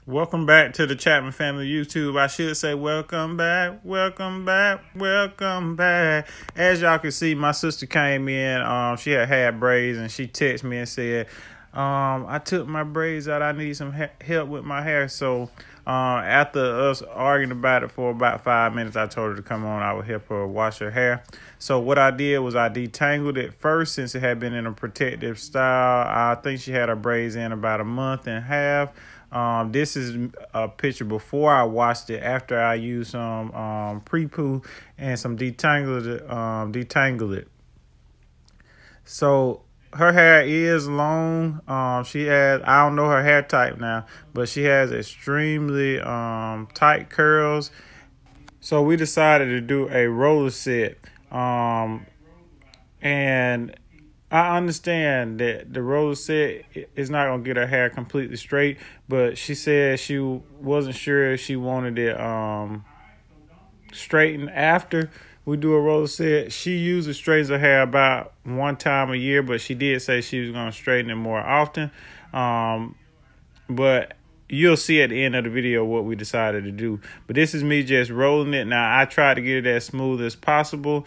Welcome back to the Chapman Family YouTube. I should say welcome back, welcome back, welcome back. As y'all can see, my sister came in. She had braids, and she texted me and said, I took my braids out. I need some help with my hair. So after us arguing about it for about 5 minutes, I told her to come on. I would help her wash her hair. So what I did was I detangled it first since it had been in a protective style. I think she had her braids in about a month and a half. This is a picture before I washed it, after I used some pre-poo and some detangle it. So her hair is long. She has, I don't know her hair type now, but she has extremely tight curls. So we decided to do a roller set. And I understand that the roller set is not going to get her hair completely straight, but she said she wasn't sure if she wanted it straightened after we do a roller set. She usually straightens her hair about one time a year, but she did say she was going to straighten it more often. But you'll see at the end of the video what we decided to do. But this is me just rolling it. Now, I tried to get it as smooth as possible.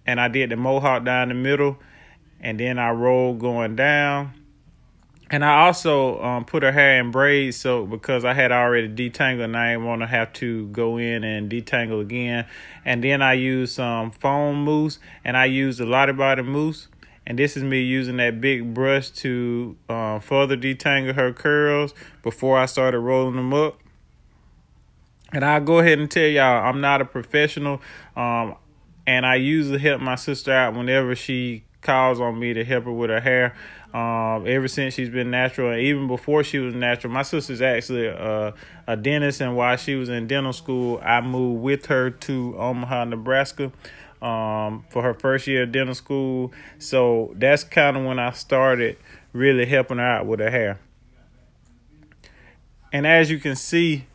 And I did the mohawk down the middle, and then I rolled going down. And I also put her hair in braids, so because I had already detangled and I didn't want to have to go in and detangle again. And then I used some foam mousse, and I used a Lottie Body mousse. And this is me using that big brush to further detangle her curls before I started rolling them up. And I'll go ahead and tell y'all, I'm not a professional. And I usually help my sister out whenever she calls on me to help her with her hair. Ever since she's been natural, and even before she was natural. My sister's actually a dentist, and while she was in dental school, I moved with her to Omaha, Nebraska, for her first year of dental school. So that's kind of when I started really helping her out with her hair. And as you can see,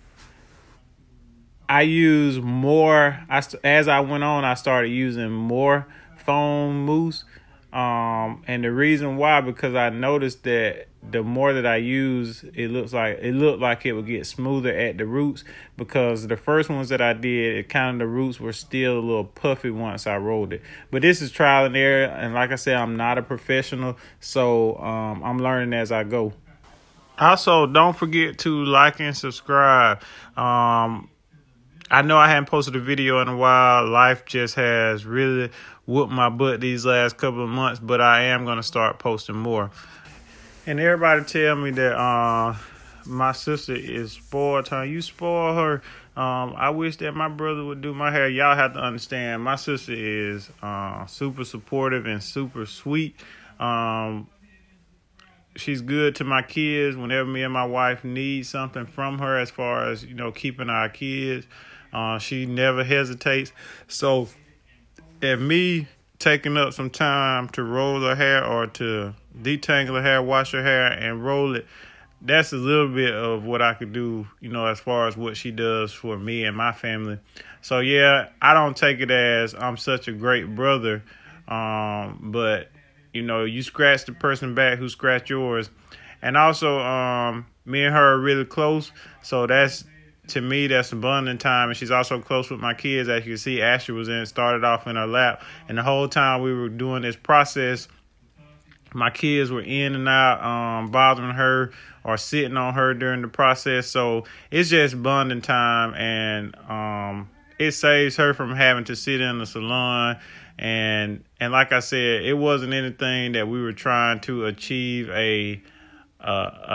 I use more. As I went on, I started using more foam mousse. And the reason why, because I noticed that the more that I use, it looked like it would get smoother at the roots, because the first ones that I did, the roots were still a little puffy once I rolled it. But this is trial and error, and like I said, I'm not a professional, so I'm learning as I go. Also, don't forget to like and subscribe. I know I haven't posted a video in a while. Life just has really whooped my butt these last couple of months, but I am going to start posting more. And everybody tell me that my sister is spoiled. You spoil her. I wish that my brother would do my hair. Y'all have to understand, my sister is super supportive and super sweet. She's good to my kids whenever me and my wife need something from her as far as, keeping our kids. She never hesitates. So if me taking up some time to roll her hair or to detangle her hair, wash her hair, and roll it, that's a little bit of what I could do, as far as what she does for me and my family. So, yeah, I don't take it as I'm such a great brother. But, you scratch the person back who scratched yours. And also, me and her are really close. So to me, that's a bonding time. And she's also close with my kids. As you can see, Asher started off in her lap. And the whole time we were doing this process, my kids were in and out, bothering her or sitting on her during the process. So it's just bonding time. And it saves her from having to sit in the salon. And like I said, it wasn't anything that we were trying to achieve a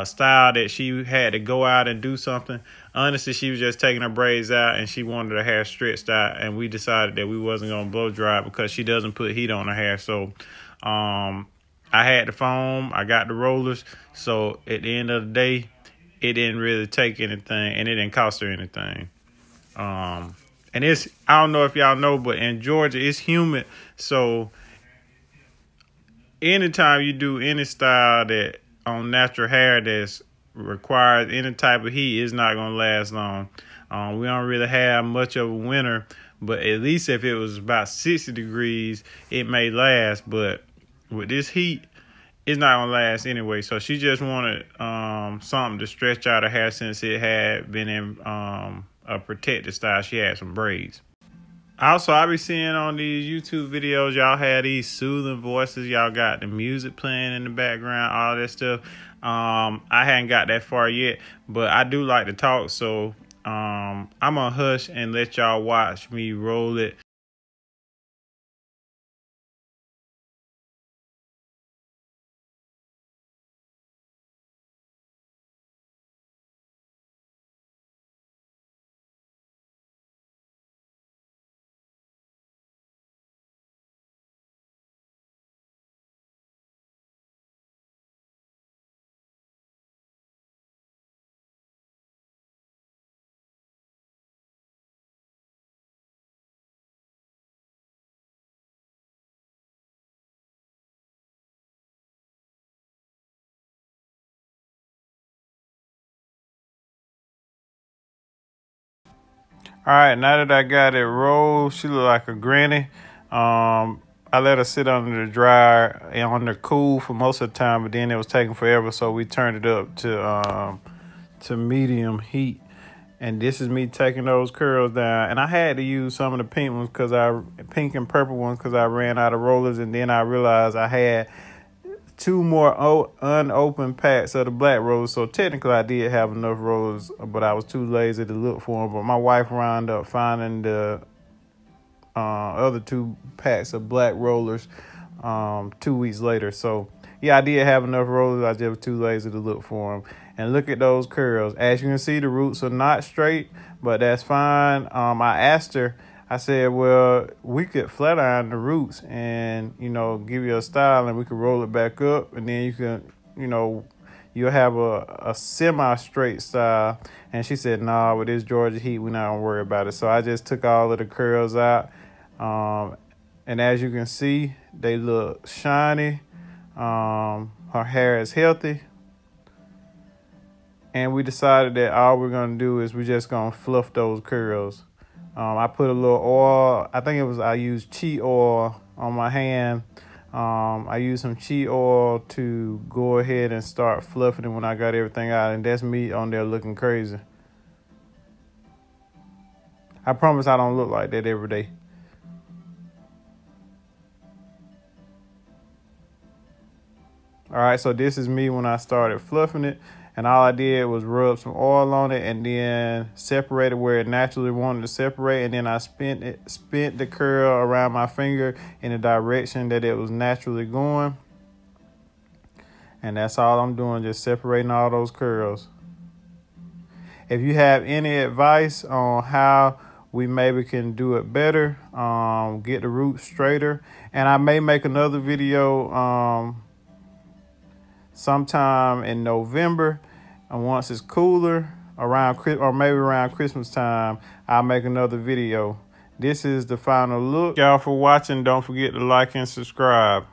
style that she had to go out and do something. Honestly, she was just taking her braids out and she wanted her hair stretched out, and we decided that we wasn't going to blow dry because she doesn't put heat on her hair. So I had the foam, I got the rollers, so at the end of the day, it didn't really take anything, and it didn't cost her anything. And I don't know if y'all know, but in Georgia, it's humid. So anytime you do any style that on natural hair that requires any type of heat, is not going to last long. We don't really have much of a winter, but at least if it was about 60 degrees, it may last. But with this heat, it's not gonna last anyway. So she just wanted something to stretch out her hair since it had been in a protected style. She had some braids. Also, I be seeing on these YouTube videos, y'all have these soothing voices. Y'all got the music playing in the background, all that stuff. I hadn't got that far yet, but I do like to talk, so I'm gonna hush and let y'all watch me roll it. All right, now that I got it rolled, she look like a granny. I let her sit under the dryer and under cool for most of the time, but then it was taking forever, so we turned it up to medium heat. And this is me taking those curls down. And I had to use some of the pink ones pink and purple ones because I ran out of rollers, and then I realized I had two more unopened packs of the black rollers. So technically I did have enough rollers, but I was too lazy to look for them. But my wife wound up finding the other 2 packs of black rollers 2 weeks later. So yeah, I did have enough rollers. I just was too lazy to look for them. And look at those curls. As you can see, the roots are not straight, but that's fine. I asked her, I said, well, we could flat iron the roots and, give you a style, and we could roll it back up, and then you can, you'll have a semi-straight style. And she said, nah, with this Georgia heat, we're not going to worry about it. So I just took all of the curls out. And as you can see, they look shiny. Her hair is healthy. And we decided that all we're going to do is we're just going to fluff those curls. I put a little oil. I used Chi oil on my hand. I used some Chi oil to go ahead and start fluffing it when I got everything out. And that's me on there looking crazy. I promise I don't look like that every day. All right, so this is me when I started fluffing it. And all I did was rub some oil on it and then separate it where it naturally wanted to separate. And then I spent the curl around my finger in the direction that it was naturally going. And that's all I'm doing, just separating all those curls. If you have any advice on how we maybe can do it better, get the roots straighter. And I may make another video sometime in November, and once it's cooler maybe around Christmas time, I'll make another video. This is the final look. Y'all for watching. Don't forget to like and subscribe.